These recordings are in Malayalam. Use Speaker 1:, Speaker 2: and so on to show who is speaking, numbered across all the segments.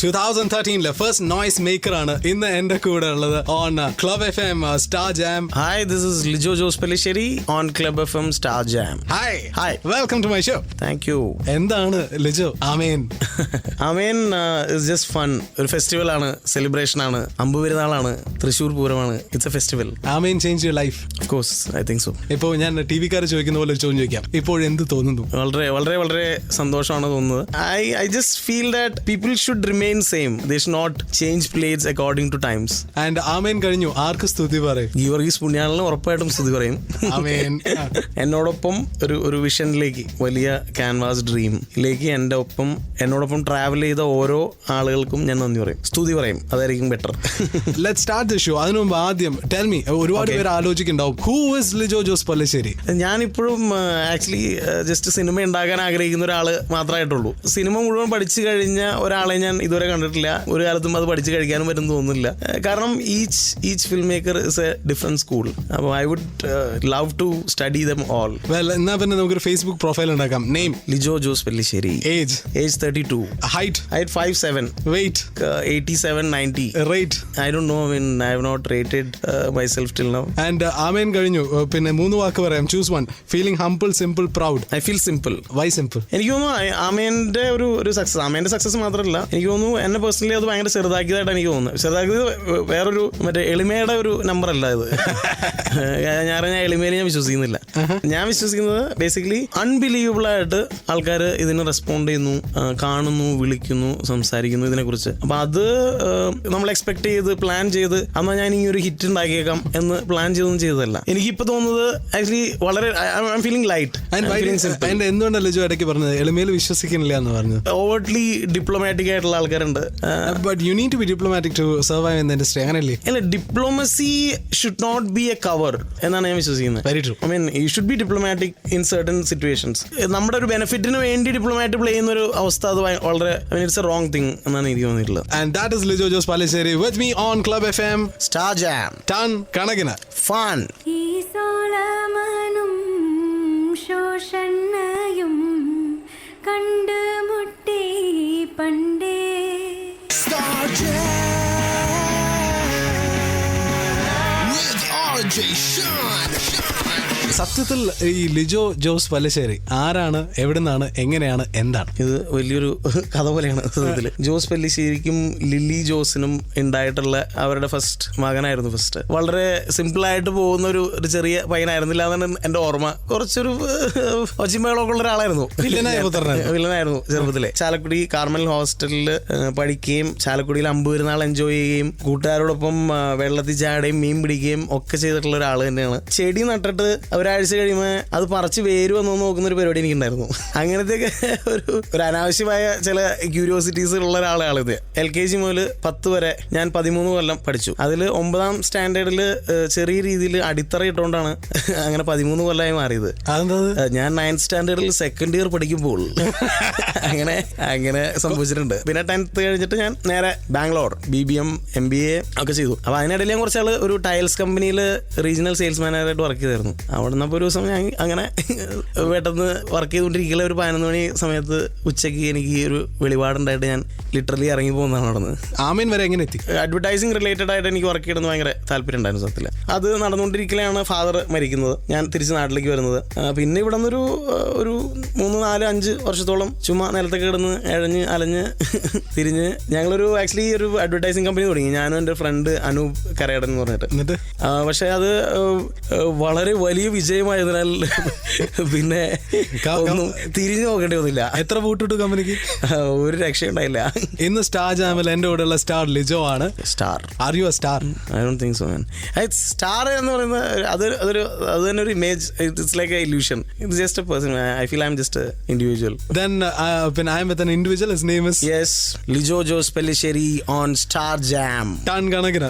Speaker 1: 2013 ഫസ്റ്റ് നോയ്സ് മേക്കർ ആണ് ഇന്ന് എന്റെ കൂടെ ഉള്ളത് on club FM star jam.
Speaker 2: Hi, this is Lijo Jose Pellicheri on Club FM Star Jam.
Speaker 1: Hi, welcome to my show.
Speaker 2: Thank you.
Speaker 1: എന്താണ് Lijo Amen?
Speaker 2: Amen is just fun. ഒരു ഫെസ്റ്റിവൽ ആണ്, സെലിബ്രേഷൻ ആണ്, അമ്പുപെരുന്നാളാണ്, തൃശ്ശൂർ പൂരമാണ്. It's a festival.
Speaker 1: Amen change your life?
Speaker 2: Of course, I think so.
Speaker 1: ഇപ്പോൾ ഞാൻ TV-ക്കാർ ചോദിക്കുന്ന പോലെ ഒരു ചോദ്യം ചോദിക്കാം, ഇപ്പോൾ എന്ത് തോന്നുന്നു?
Speaker 2: വളരെ വളരെ വളരെ സന്തോഷമാണ് തോന്നുന്നത്. I just feel that people should remain same. They should not change plates according to times.
Speaker 1: And ആമേൻ കഴിഞ്ഞു, ആർക്ക് സ്തുതി പറയും?
Speaker 2: ഗീവർഗീസ് പുണ്യാളിന് ഉറപ്പായിട്ടും സ്തുതി പറയും.
Speaker 1: ആമേൻ.
Speaker 2: എന്നോടൊപ്പം ഒരു വിഷനിലേക്ക്, വലിയ ക്യാൻവാസ് ഡ്രീമിലേക്ക് എന്നോടൊപ്പം ട്രാവൽ ചെയ്ത ഓരോ ആളുകൾക്കും ഞാൻ നന്ദി പറയും, സ്തുതി പറയും. അതായിരിക്കും better.
Speaker 1: Let's start the show. അതിനു മുമ്പ് ആദ്യം tell me, ഒരുപാട് പേര് ആലോചിക്കുന്നുണ്ടാവും, who is ലിജോ ജോസ് പല്ലിശ്ശേരി?
Speaker 2: ഞാനിപ്പോഴും ആക്ച്വലി ജസ്റ്റ് സിനിമ ഉണ്ടാക്കാൻ ആഗ്രഹിക്കുന്ന ഒരാൾ മാത്രമായിട്ടുള്ളൂ. സിനിമ മുഴുവൻ പഠിച്ചു കഴിഞ്ഞ ഒരാളെ ഞാൻ ഇതുവരെ കണ്ടിട്ടില്ല. ഒരു കാലത്തും അത് പഠിച്ചു കഴിക്കാനും പറ്റും തോന്നുന്നില്ല. കാരണം each film maker is a different school. അപ്പോൾ I would love to study them all.
Speaker 1: എന്നാ പിന്നെ നമുക്കൊരു ഫേസ്ബുക്ക് പ്രൊഫൈൽ ഉണ്ടാക്കാം. Name
Speaker 2: Lijo Jose Pellissery. Age 32.
Speaker 1: Height
Speaker 2: 5'7".
Speaker 1: Weight
Speaker 2: 87-90.
Speaker 1: Rate
Speaker 2: I don't know. I have not rated myself till now.
Speaker 1: And Amen കഴിഞ്ഞു. പിന്നെ 3 വാക്ക് പറയാം. Choose one. Feeling humble, simple, proud.
Speaker 2: I feel simple.
Speaker 1: Why simple?
Speaker 2: എനിക്ക് തോന്നുന്നു ആമേന്റെ ഒരു സക്സസ്, ആമേന്റെ സക്സസ് മാത്രമല്ല, എനിക്ക് തോന്നുന്നു എന്നെ പേഴ്സണലി അത് ഭയങ്കര ചെറുതാക്കിയതായിട്ട് എനിക്ക് തോന്നുന്നു. ചെറുതാക്കിയത് വേറൊരു മറ്റേ എളിമയുടെ ഒരു നമ്പർ അല്ല ഇത്. ഞാൻ എളിമയിൽ ഞാൻ വിശ്വസിക്കുന്നില്ല. ഞാൻ വിശ്വസിക്കുന്നത് ബേസിക്കലി അൺബിലീവബിൾ ആയിട്ട് ആൾക്കാർ ഇതിന് റെസ്പോണ്ട് ചെയ്യുന്നു, കാണുന്നു, വിളിക്കുന്നു, സംസാരിക്കുന്നു ഇതിനെക്കുറിച്ച്. അപ്പൊ അത് നമ്മൾ എക്സ്പെക്ട് ചെയ്ത് പ്ലാൻ ചെയ്ത് എന്നാൽ ഞാൻ ഈ ഒരു ഹിറ്റ് ഉണ്ടാക്കിയേക്കാം എന്ന് പ്ലാൻ ചെയ്തൊന്നും ചെയ്തതല്ല. എനിക്കിപ്പോ തോന്നുന്നത് ആക്ച്വലി വളരെ ഐ ഫീലിംഗ് ലൈറ്റ്.
Speaker 1: എന്തുകൊണ്ടല്ല ലിജോ ഇടയ്ക്ക് പറഞ്ഞത് എളിമയിൽ വിശ്വസിക്കുന്നില്ല എന്ന് പറഞ്ഞു?
Speaker 2: ഓവർട്ട്ലി ഡിപ്ലോമാറ്റിക് ആയിട്ടുള്ള ആൾക്കാരുണ്ട്.
Speaker 1: But you need to be diplomatic to survive in the industry, അങ്ങനെയല്ലേ?
Speaker 2: അല്ല, diplomacy should not be a cover എന്നാണ് ഞാൻ വിശ്വസിക്കുന്നത്.
Speaker 1: Very true.
Speaker 2: I mean you should be diplomatic in certain situations. നമ്മുടെ ഒരു ബെനിഫിറ്റിന് വേണ്ടി ഡിപ്ലോമാറ്റ് പ്ലേ ചെയ്യുന്ന ഒരു അവസ്ഥ അത് വളരെ ഇറ്റ്സ് എ റോങ് തിങ് എന്നാണ് എനിക്ക് തോന്നിയിട്ടുള്ളത്.
Speaker 1: And that is Lijo Jose Pellicheri with me on Club FM
Speaker 2: Star Jam.
Speaker 1: Ton കണക്കിന്
Speaker 2: Fun.
Speaker 3: ഈ സോളമനും ശോഷണയും കണ്ടുമുട്ടി പണ്ടേ.
Speaker 4: Star Jam with RJ Sean.
Speaker 1: സത്യത്തിൽ ഈ ലിജോ ജോസ് പല്ലിശ്ശേരി ആരാണ്, എവിടെ നിന്നാണ്, എങ്ങനെയാണ്, എന്താണ്?
Speaker 2: ഇത് വലിയൊരു കഥ പോലെയാണ് സത്യത്തില്. ജോസ് പല്ലിശ്ശേരിക്കും ലില്ലി ജോസിനും ഉണ്ടായിട്ടുള്ള അവരുടെ ഫസ്റ്റ് മകനായിരുന്നു. ഫസ്റ്റ് വളരെ സിമ്പിളായിട്ട് പോകുന്ന ഒരു ചെറിയ പയ്യനായിരുന്നില്ല എന്നാണ് എൻ്റെ ഓർമ്മ. കുറച്ചൊരു ഒച്ചിമകളൊക്കെ ഉള്ള ഒരാളായിരുന്നു. വില്ലനായിരുന്നു ചെറുപ്പത്തിലെ. ചാലക്കുടി കാർമൽ ഹോസ്റ്റലിൽ പഠിക്കുകയും ചാലക്കുടിയിൽ അമ്പുപെരുന്നാൾ എൻജോയ് ചെയ്യുകയും കൂട്ടുകാരോടൊപ്പം വെള്ളത്തിൽ ചാടുകയും മീൻ പിടിക്കുകയും ഒക്കെ ചെയ്തിട്ടുള്ള ഒരാൾ തന്നെയാണ്. ചെടി നട്ടിട്ട് ഒരാഴ്ച കഴിയുമ്പോൾ അത് പറിച്ച് വേര് വന്നു നോക്കുന്ന ഒരു പരിപാടി എനിക്കുണ്ടായിരുന്നു. അങ്ങനത്തെ ഒരു അനാവശ്യമായ ചില ക്യൂരിയോസിറ്റീസ് ഉള്ള ഒരാളാണിത്. LKG മുതൽ 10 വരെ ഞാൻ 13 കൊല്ലം പഠിച്ചു. അതിൽ 9ാം സ്റ്റാൻഡേർഡിൽ ചെറിയ രീതിയിൽ അടിത്തറ ഇട്ടുകൊണ്ടാണ് അങ്ങനെ 13 കൊല്ലമായി മാറിയത്. ഞാൻ 9th സ്റ്റാൻഡേർഡിൽ സെക്കൻഡ് ഇയർ പഠിക്കുമ്പോൾ അങ്ങനെ സംഭവിച്ചിട്ടുണ്ട്. പിന്നെ 10th കഴിഞ്ഞിട്ട് ഞാൻ നേരെ ബാംഗ്ലൂർ BBM MBA ഒക്കെ ചെയ്തു. അപ്പൊ അതിനിടയിൽ ഞാൻ കുറച്ചാൾ ഒരു ടൈൽസ് കമ്പനിയിൽ റീജിയണൽ സെയിൽസ് മാനേജറായിട്ട് വർക്ക് ചെയ്തായിരുന്നു. അവിടെ നിന്നപ്പോൾ ഒരു ദിവസം ഞാൻ അങ്ങനെ പെട്ടെന്ന് വർക്ക് ചെയ്തുകൊണ്ടിരിക്കുന്ന ഒരു 11 മണി സമയത്ത് ഉച്ചയ്ക്ക് എനിക്ക് ഒരു വെളിപാടുണ്ടായിട്ട് ഞാൻ ലിറ്ററലി ഇറങ്ങി പോകുന്നതാണ് അവിടെ നിന്ന്.
Speaker 1: ആമേൻ വരെ എങ്ങനെ എത്തി?
Speaker 2: അഡ്വർടൈസിങ് റിലേറ്റഡ് ആയിട്ട് എനിക്ക് വർക്ക് ചെയ്യണമെന്ന് ഭയങ്കര താല്പര്യം ഉണ്ടായിരുന്നു സത്യത്തിൽ. അത് നടന്നുകൊണ്ടിരിക്കലാണ് ഫാദർ മരിക്കുന്നത്. ഞാൻ തിരിച്ച് നാട്ടിലേക്ക് വരുന്നത്. പിന്നെ ഇവിടെ നിന്നൊരു 3, 4, 5 വർഷത്തോളം ചുമ്മാ നിലത്തൊക്കെ കിടന്ന് അലഞ്ഞ് തിരിഞ്ഞ് ഞങ്ങളൊരു ആക്ച്വലി ഒരു അഡ്വർടൈസിങ് കമ്പനി തുടങ്ങി, ഞാനും എൻ്റെ ഫ്രണ്ട് അനൂപ് കരയടൻ എന്ന് പറഞ്ഞിട്ട്. പക്ഷെ അത് വളരെ വലിയ വിജയമായതിനാൽ പിന്നെ ഒന്നും തിരിഞ്ഞു നോക്കേണ്ടി വന്നില്ല.
Speaker 1: എത്ര പൂട്ടിട്ടു കമ്പനിക്ക്?
Speaker 2: ഒരു രക്ഷയുണ്ടായില്ല.
Speaker 1: ഇന്ന് സ്റ്റാർ ജാമിൽ എൻ്റെ കൂടെയുള്ള സ്റ്റാർ ലിജോ ആണ്.
Speaker 2: Star?
Speaker 1: Are you a star?
Speaker 2: I don't think so man. Star എന്ന് പറയുന്നത് അത് തന്നെ ഒരു image. It's like a illusion. It's just a person. I feel I am just a individual.
Speaker 1: Then when I am with an individual, his name is
Speaker 2: yes, Lijo Jose Pellicheri on Star Jam.
Speaker 1: Ton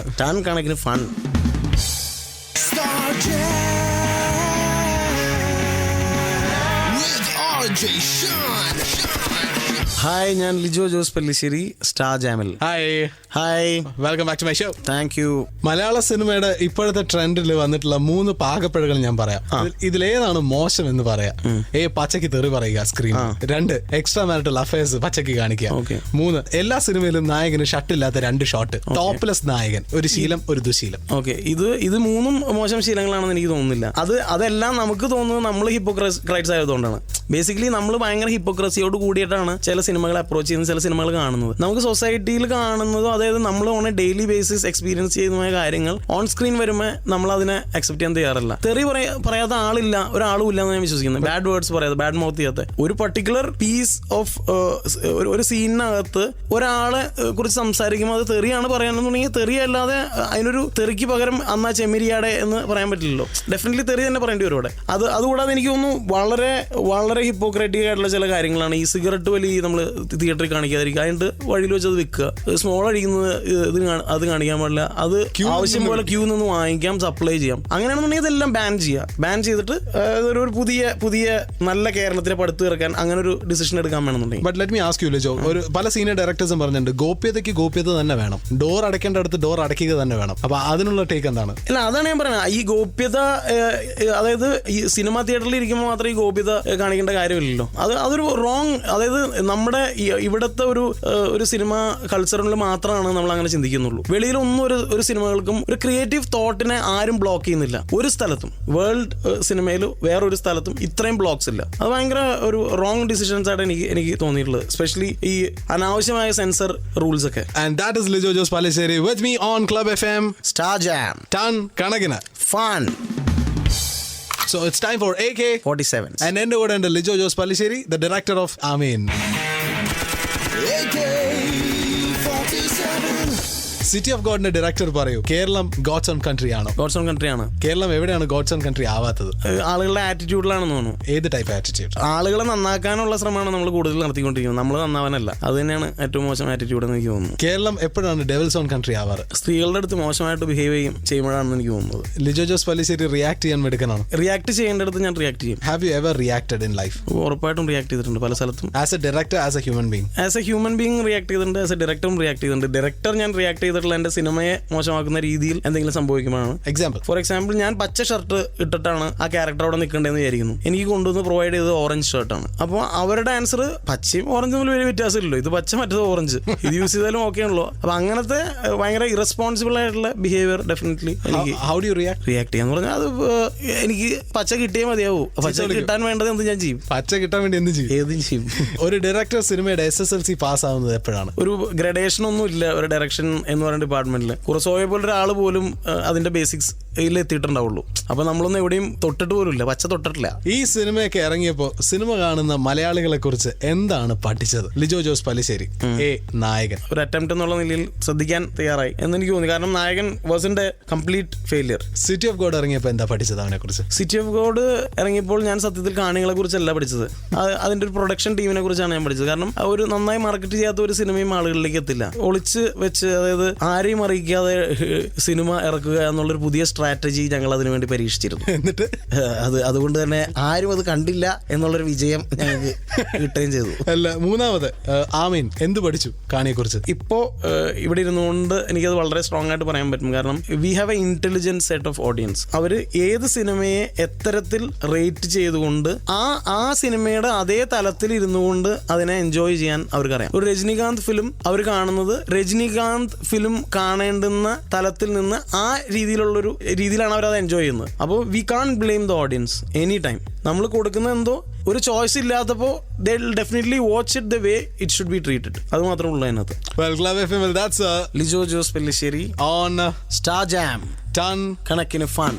Speaker 1: കണക്കിന്
Speaker 2: fun.
Speaker 4: Star Jam with RJ Sean.
Speaker 2: Hi, ഞാൻ ലിജോ ജോസ് പെല്ലിശ്ശേരി, സ്റ്റാർ ജാമിൽ.
Speaker 1: Hi,
Speaker 2: hi,
Speaker 1: welcome back to my show.
Speaker 2: Thank you.
Speaker 1: മലയാള സിനിമയുടെ ഇപ്പോഴത്തെ ട്രെൻഡിൽ വന്നിട്ടുള്ള 3 പാകപ്പിഴകൾ ഞാൻ പറയാം. ഇതിലേതാണ് മോശം എന്ന് പറയാം? പച്ചയ്ക്ക് തെറി പറയുക സ്ക്രീൻ. 2 എക്സ്ട്രാ മാരിറ്റൽ അഫയേഴ്സ് പച്ചയ്ക്ക് കാണിക്കുക. 3 എല്ലാ സിനിമയിലും നായകന് ഷട്ടില്ലാത്ത 2 ഷോട്ട്. ടോപ്ലെസ് നായകൻ. ഒരു ശീലം, ഒരു ദുശീലം.
Speaker 2: ഓക്കെ, ഇത് 3 മോശം ശീലങ്ങളാണെന്ന് എനിക്ക് തോന്നുന്നില്ല. അതെല്ലാം നമുക്ക് തോന്നുന്നത് നമ്മൾ ഹിപ്പോക്രൈറ്റ്സ് ആയതുകൊണ്ടാണ്. ബേസിക്കലി നമ്മൾ ഭയങ്കര ഹിപ്പോക്രസിയോട് കൂടിയിട്ടാണ് ചില സിനിമകൾ അപ്രോച്ച് ചെയ്യുന്നത്, ചില സിനിമകൾ കാണുന്നത്. നമുക്ക് സൊസൈറ്റിയിൽ കാണുന്നതോ, അതായത് നമ്മൾ on A daily basis experience ചെയ്യുന്ന കാര്യങ്ങൾ ഓൺ സ്ക്രീൻ വരുമ്പോൾ നമ്മൾ അതിനെ അക്സെപ്റ്റ് ചെയ്യാൻ തയ്യാറല്ല. തെറി പറയാത്ത ഒരാളും ഇല്ല എന്ന് ഞാൻ വിശ്വസിക്കുന്നത്. ബാഡ് വേർഡ്സ് പറയാതെ, ബാഡ് മൗത്ത് ചെയ്യാത്ത ഒരു പർട്ടിക്കുലർ പീസ് ഓഫ് ഒരു സീനിനകത്ത് ഒരാളെ കുറിച്ച് സംസാരിക്കുമ്പോൾ അത് തെറിയാണ് പറയാനെന്നുണ്ടെങ്കിൽ തെറിയല്ലാതെ അതിനൊരു തെറിക്ക് പകരം അന്നാ ചെമ്മരിയാടെ എന്ന് പറയാൻ പറ്റില്ലല്ലോ. ഡെഫിനറ്റ്ലി തെറി തന്നെ പറയേണ്ടി വരും അവിടെ. അതുകൂടാതെ എനിക്ക് തോന്നുന്നു വളരെ വളരെ ഹിപ്പോക്രാറ്റിക് ആയിട്ടുള്ള ചില കാര്യങ്ങളാണ്. ഈ സിഗരറ്റ് വലി നമ്മൾ തിയേറ്ററിൽ കാണിക്കാതിരിക്കുക, അതിൻ്റെ വഴിയിൽ വെച്ച് അത് വിൽക്കുക, സ്മോൾ അടിക്കുന്നത് അത് കാണിക്കാൻ പാടില്ല, അത് ആവശ്യം പോലെ ക്യൂ നിന്ന് വാങ്ങിക്കാം, സപ്ലൈ ചെയ്യാം. അങ്ങനെയാണെന്നുണ്ടെങ്കിൽ ഇതെല്ലാം ബാൻ ചെയ്തിട്ട് ഒരു പുതിയ നല്ല കേരളത്തിലെ പടുത്തു ഇറക്കാൻ അങ്ങനെ ഒരു ഡിസിഷൻ എടുക്കാൻ വേണമെന്നുണ്ടെങ്കിൽ.
Speaker 1: But let me ask you Lijo, പല സീനിയർ ഡയറക്ടേഴ്സും പറഞ്ഞിട്ടുണ്ട് ഗോപ്യതയ്ക്ക് ഗോപ്യത തന്നെ വേണം, ഡോർ അടയ്ക്കേണ്ട അടുത്ത് ഡോർ അടയ്ക്കുക തന്നെ വേണം. അപ്പൊ അതിനുള്ള ടേക്ക് എന്താണ്?
Speaker 2: അല്ല, അതാണ് ഞാൻ പറയുന്നത്. ഈ ഗോപ്യത, അതായത് ഈ സിനിമ തിയേറ്ററിൽ ഇരിക്കുമ്പോൾ മാത്രം ഈ ഗോപ്യത കാണിക്കേണ്ട കാര്യമില്ലല്ലോ. അതൊരു റോങ്, അതായത് നമ്മുടെ ഇവിടുത്തെ ഒരു സിനിമ കൾച്ചറിൽ മാത്രമാണ് നമ്മൾ അങ്ങനെ ചിന്തിക്കുന്നുള്ളൂ. വെളിയിലൊന്നും ഒരു സിനിമകൾക്കും ഒരു ക്രിയേറ്റീവ് തോട്ടിനെ ആരും ബ്ലോക്ക് ചെയ്യുന്നില്ല. ഒരു സ്ഥലത്തും വേൾഡ് സിനിമയിൽ വേറൊരു സ്ഥലത്തും ഇത്രയും ബ്ലോക്സ് ഇല്ല. അത് ഭയങ്കര ഒരു റോങ് ഡിസിഷൻസ് ആയിട്ട് എനിക്ക് തോന്നിയിട്ടുള്ളത്, എസ്പെഷ്യലി ഈ അനാവശ്യമായ സെൻസർ റൂൾസ് ഒക്കെ.
Speaker 1: And that is Lijo Jose Pallissery with me on Club FM.
Speaker 2: Star Jam.
Speaker 1: Ton Kanagina.
Speaker 2: Fun.
Speaker 1: So it's time for AK-47. And എൻ്റെ കൂടെ ഉണ്ട് Lijo Jose Pellissery, the director of Amin.
Speaker 4: AK-47.
Speaker 1: City of ഗോഡിന്റെ ഡയറക്ടർ പറയൂ, കേരളം ഗോഡ്സ് ഓൺ കൺട്രി ആണോ?
Speaker 2: ഗോഡ്സ് ഓൺ കൺട്രി ആണ്.
Speaker 1: കേരളം എവിടെയാണ് ഗോഡ്സ് ഓൺ കൺട്രി ആവാത്തത്?
Speaker 2: ആളുകളുടെ ആറ്റിറ്റ്യൂഡിലാണെന്ന് തോന്നുന്നു.
Speaker 1: ഏത് ടൈപ്പ് ആറ്റിറ്റ്യൂഡ്?
Speaker 2: ആളുകളെ നന്നാക്കാനുള്ള ശ്രമമാണ് നമ്മൾ കൂടുതൽ നടത്തിക്കൊണ്ടിരിക്കുന്നത്, നമ്മൾ നന്നാവാനല്ല. അത് തന്നെയാണ് ഏറ്റവും മോശം ആറ്റിറ്റ്യൂഡ് എന്ന് എനിക്ക് തോന്നുന്നു.
Speaker 1: കേരളം എപ്പോഴാണ് ഡെവിൾസ് ഓൺ കൺട്രി ആവാറ്?
Speaker 2: സ്ത്രീകളുടെ അടുത്ത് മോശമായിട്ട് ബിഹേവ് ചെയ്യുമ്പോഴാണെന്ന് എനിക്ക് തോന്നുന്നത്.
Speaker 1: ലിജോ ജോസ് പല്ലിശ്ശേരി റിയാക്ട് ചെയ്യാൻ എടുക്കണോ?
Speaker 2: റിയാക്ട് ചെയ്യേണ്ടടുത്ത് ഞാൻ റിയാക്ട് ചെയ്യും.
Speaker 1: Have you ever reacted in life?
Speaker 2: ഉറപ്പായിട്ടും റിയാക്ട് ചെയ്തിട്ടുണ്ട് പല സ്ഥലത്തും.
Speaker 1: As A director, as A human being?
Speaker 2: As A human being react ചെയ്തിട്ടുണ്ട്, ആസ് എ ഡയറക്ടറും റിയാക്ട് ചെയ്തിട്ടുണ്ട്. ഡയറക്ടർ ഞാൻ റിയാക്ട് ചെയ്തിട്ടുള്ള എൻ്റെ സിനിമയെ മോശമാക്കുന്ന രീതിയിൽ എന്തെങ്കിലും സംഭവിക്കുമ്പോഴാണ്. ഫോർ എക്സാമ്പിൾ, ഞാൻ പച്ച ഷർട്ട് ഇട്ടിട്ടാണ് ആ ക്യാരക്ടർ അവിടെ നിൽക്കേണ്ടതെന്ന് വിചാരിക്കുന്നു. എനിക്ക് കൊണ്ടുവന്ന് പ്രൊവൈഡ് ചെയ്തത് ഓറഞ്ച് ഷർട്ടാണ്. അപ്പോൾ അവരുടെ ആൻസർ പച്ചയും ഓറഞ്ചും തമ്മിൽ വലിയ വ്യത്യാസമില്ലല്ലോ, ഇത് പച്ച മറ്റേത് ഓറഞ്ച്, ഇത് യൂസ് ചെയ്താലും ഓക്കെ ആണല്ലോ. അപ്പൊ അങ്ങനത്തെ ഭയങ്കര ഇറസ്പോൺസിബിൾ ആയിട്ടുള്ള ബിഹേവിയർ ഡെഫിനറ്റ്ലി റിയാക്ട് ചെയ്യാന്ന് പറഞ്ഞാൽ അത് എനിക്ക് പച്ച കിട്ടിയേ മതിയാവൂ. പച്ച കിട്ടാൻ വേണ്ടത് എന്ത് ഞാൻ ചെയ്യും.
Speaker 1: പച്ച കിട്ടാൻ വേണ്ടി എന്ത് ചെയ്യും?
Speaker 2: ഏതും ചെയ്യും.
Speaker 1: ഒരു ഡയറക്ടർ സിനിമയുടെ SSLC പാസ് ആവുന്നത് എപ്പോഴാണ്?
Speaker 2: ഒരു ഗ്രഡേഷൻ ഒന്നും ഇല്ല ഒരു ഡയറക്ഷൻ എന്ന് പറയുന്ന ഡിപ്പാർട്ട്മെന്റിൽ. കുറസോയെ പോലെ ഒരാൾ പോലും അതിന്റെ ബേസിക്സ് എത്തിയിട്ടുണ്ടാവുള്ളൂ. അപ്പൊ നമ്മളൊന്നും എവിടെയും തൊട്ടിട്ട് പോലും ഇല്ല, പച്ച തൊട്ടിട്ടില്ല.
Speaker 1: ഈ സിനിമയൊക്കെ ഇറങ്ങിയപ്പോ സിനിമ കാണുന്ന മലയാളികളെ കുറിച്ച് എന്താണ് പഠിച്ചത്? ലിജോ ജോസ് പല്ലിശ്ശേരി നായകൻ
Speaker 2: ഒരു അറ്റംപ്റ്റ് എന്നുള്ള നിലയിൽ ശ്രദ്ധിക്കാൻ തയ്യാറായി എന്ന് എനിക്ക് തോന്നി. കാരണം നായകൻ വാസിന്റെ complete failure.
Speaker 1: City of God ഇറങ്ങിയപ്പോ എന്താ പഠിച്ചത് അവനെ കുറിച്ച്?
Speaker 2: സിറ്റി ഓഫ് ഗോഡ് ഇറങ്ങിയപ്പോൾ ഞാൻ സത്യത്തിൽ കാണികളെ കുറിച്ചല്ല പഠിച്ചത്, അതിന്റെ ഒരു പ്രൊഡക്ഷൻ ടീമിനെ കുറിച്ചാണ് ഞാൻ പഠിച്ചത്. കാരണം ഒരു നന്നായി മാർക്കറ്റ് ചെയ്യാത്ത ഒരു സിനിമയും ആളുകളിലേക്ക് എത്തില്ല. ഒളിച്ച് വെച്ച്, അതായത് ആരെയും അറിയിക്കാതെ സിനിമ ഇറക്കുക എന്നുള്ളൊരു പുതിയ സ്ട്രാറ്റജി ഞങ്ങൾ അതിനു വേണ്ടി പരീക്ഷിച്ചിരുന്നു.
Speaker 1: എന്നിട്ട്
Speaker 2: അതുകൊണ്ട് തന്നെ ആരും അത് കണ്ടില്ല എന്നുള്ളൊരു വിജയം ഞങ്ങൾക്ക് കിട്ടുകയും ചെയ്തു.
Speaker 1: അല്ല, മൂന്നാമത് ആമീൻ എന്ത് പഠിച്ചു കാണിയെ കുറിച്ച്?
Speaker 2: ഇപ്പോ ഇവിടെ ഇരുന്നുകൊണ്ട് എനിക്കത് വളരെ സ്ട്രോങ് ആയിട്ട് പറയാൻ പറ്റും. കാരണം we have A intelligent set of audience. അവര് ഏത് സിനിമയെ എത്തരത്തിൽ റേറ്റ് ചെയ്തുകൊണ്ട് ആ സിനിമയുടെ അതേ തലത്തിൽ ഇരുന്നുകൊണ്ട് അതിനെ എൻജോയ് ചെയ്യാൻ അവർക്കറിയാം. ഒരു രജനീകാന്ത് ഫിലിം അവർ കാണുന്നത് രജനീകാന്ത് ഫിലിം കാണേണ്ടുന്ന തലത്തിൽ നിന്ന് ആ രീതിയിലാണ് അവർ അത് എൻജോയ് ചെയ്യുന്നത്. അപ്പോൾ we can't blame the audience any time. നമ്മൾ കൊടുക്കുന്ന എന്തോ ഒരു ചോയ്സ് ഇല്ലാത്തപ്പോൾ they will definitely watch it the way it should be treated. അത് മാത്രമേ ഉള്ളൂ അതിനകത്ത്.
Speaker 1: Well, Club FM, that's
Speaker 2: Lijo Jose Pellissery
Speaker 1: on
Speaker 2: Star Jam.
Speaker 1: Ton
Speaker 2: കണക്കിന് ഫൺ.